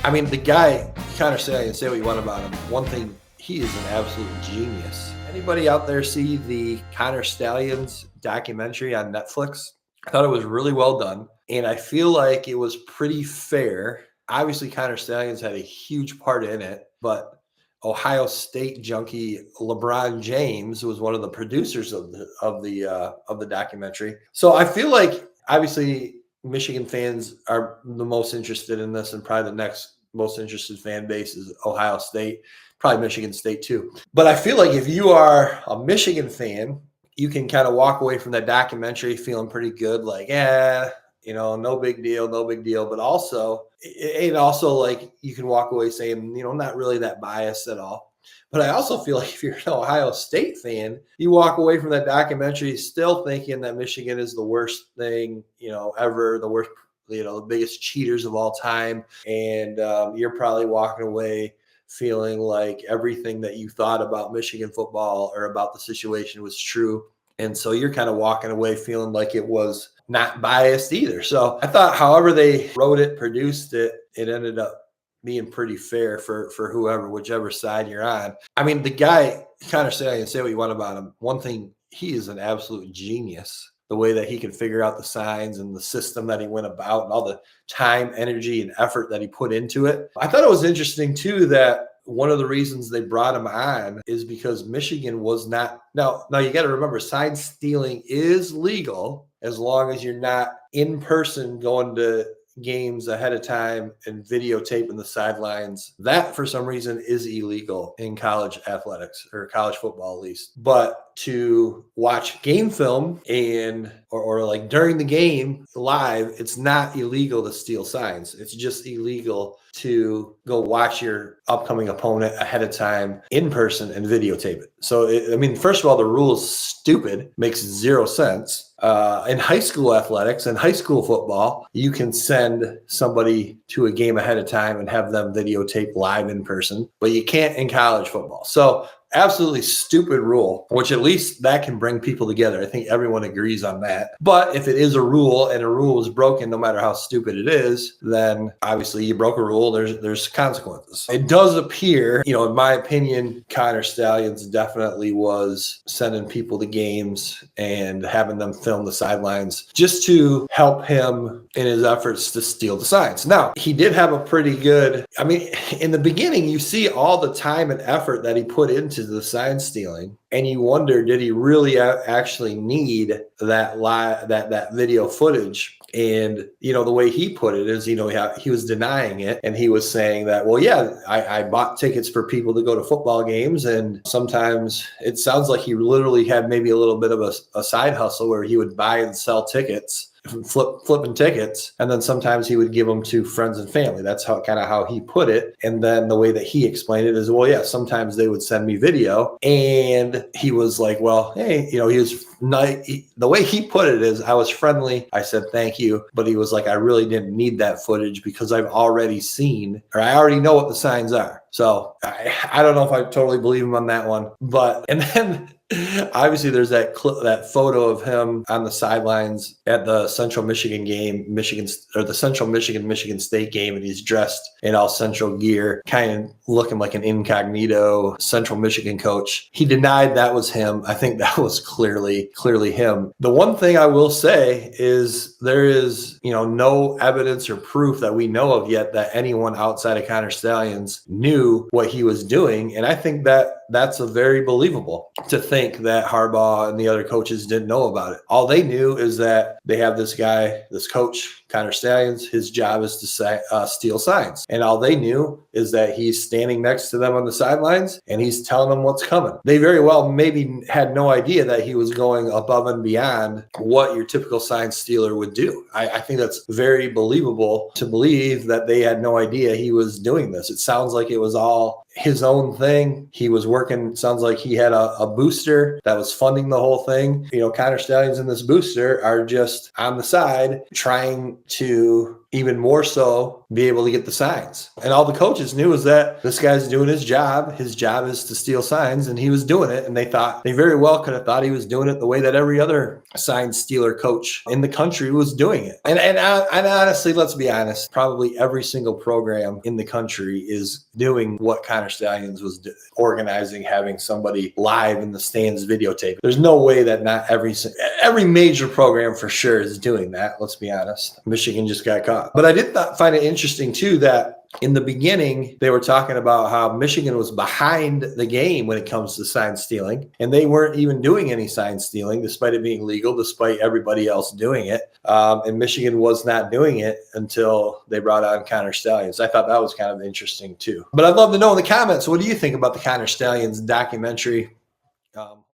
I mean, the guy, Connor Stalions, say what you want about him. One thing, he is an absolute genius. Anybody out there see the Connor Stalions documentary on Netflix? I thought it was really well done, and I feel like it was pretty fair. Obviously, Connor Stalions had a huge part in it, but Ohio State junkie LeBron James was one of the producers of the documentary. So I feel like obviously Michigan fans are the most interested in this, and probably the next most interested fan base is Ohio State, probably Michigan State too. But I feel like if you are a Michigan fan, you can kind of walk away from that documentary feeling pretty good, like, no big deal, no big deal. But also, like you can walk away saying, not really that biased at all. But I also feel like if you're an Ohio State fan, you walk away from that documentary still thinking that Michigan is the worst thing, ever, the worst, the biggest cheaters of all time. And you're probably walking away feeling like everything that you thought about Michigan football or about the situation was true. And so you're kind of walking away feeling like it was not biased either. So I thought however they wrote it, produced it, it ended up being pretty fair for whichever side you're on. I mean, the guy, Connor Stalions, say what you want about him. One thing, he is an absolute genius. The way that he can figure out the signs and the system that he went about and all the time, energy, and effort that he put into it. I thought it was interesting, too, that one of the reasons they brought him on is because Michigan was not. Now you got to remember, sign stealing is legal as long as you're not in person going to games ahead of time and videotaping the sidelines. That for some reason is illegal in college athletics or college football at least. But to watch game film and or like during the game live, it's not illegal to steal signs. It's just illegal to go watch your upcoming opponent ahead of time in person and videotape it. So, first of all, the rule is stupid, makes zero sense. In high school athletics and high school football, you can send somebody to a game ahead of time and have them videotape live in person, but you can't in college football. So absolutely stupid rule, which at least that can bring people together. I think everyone agrees on that. But if it is a rule and a rule is broken, no matter how stupid it is, then obviously you broke a rule. There's consequences. It does appear, in my opinion, Connor Stalions definitely was sending people to games and having them film the sidelines just to help him in his efforts to steal the signs. Now, he did have a pretty good, in the beginning, you see all the time and effort that he put into the sign stealing, and you wonder, did he really actually need that video footage? And, the way he put it is, he was denying it. And he was saying that, well, yeah, I bought tickets for people to go to football games. And sometimes it sounds like he literally had maybe a little bit of a side hustle where he would buy and sell tickets, flipping tickets, and then sometimes he would give them to friends and family. That's how he put it. And then the way that he explained it is, well, yeah, sometimes they would send me video, and he was like, well, hey, he was nice. The way he put it is, I was friendly. I said thank you, but he was like, I really didn't need that footage because I've already seen, or I already know what the signs are. So I don't know if I totally believe him on that one, and then obviously there's that that photo of him on the sidelines at the Central Michigan game, the Central Michigan State game, and he's dressed in all Central gear, kind of looking like an incognito Central Michigan coach. He denied that was him. I think that was clearly him. The one thing I will say is there is, no evidence or proof that we know of yet that anyone outside of Connor Stalions knew what he was doing. And I think that's a very believable to think that Harbaugh and the other coaches didn't know about it. All they knew is that they have this guy, this coach, Connor Stalions. His job is to steal signs. And all they knew is that he's standing next to them on the sidelines and he's telling them what's coming. They very well maybe had no idea that he was going above and beyond what your typical sign stealer would do. I think that's very believable to believe that they had no idea he was doing this. It sounds like it was all his own thing. He was working, sounds like he had a booster that was funding the whole thing. Connor Stalions and this booster are just on the side trying to even more so be able to get the signs. And all the coaches knew is that this guy's doing his job. His job is to steal signs, and he was doing it. And they very well could have thought he was doing it the way that every other sign stealer coach in the country was doing it. And honestly, let's be honest, probably every single program in the country is doing what Connor Stalions was organizing, having somebody live in the stands videotape. There's no way that not every major program for sure is doing that. Let's be honest. Michigan just got caught. But I did find it interesting too that in the beginning, they were talking about how Michigan was behind the game when it comes to sign stealing, and they weren't even doing any sign stealing, despite it being legal, despite everybody else doing it. And Michigan was not doing it until they brought on Connor Stalions. I thought that was kind of interesting too. But I'd love to know in the comments, what do you think about the Connor Stalions documentary?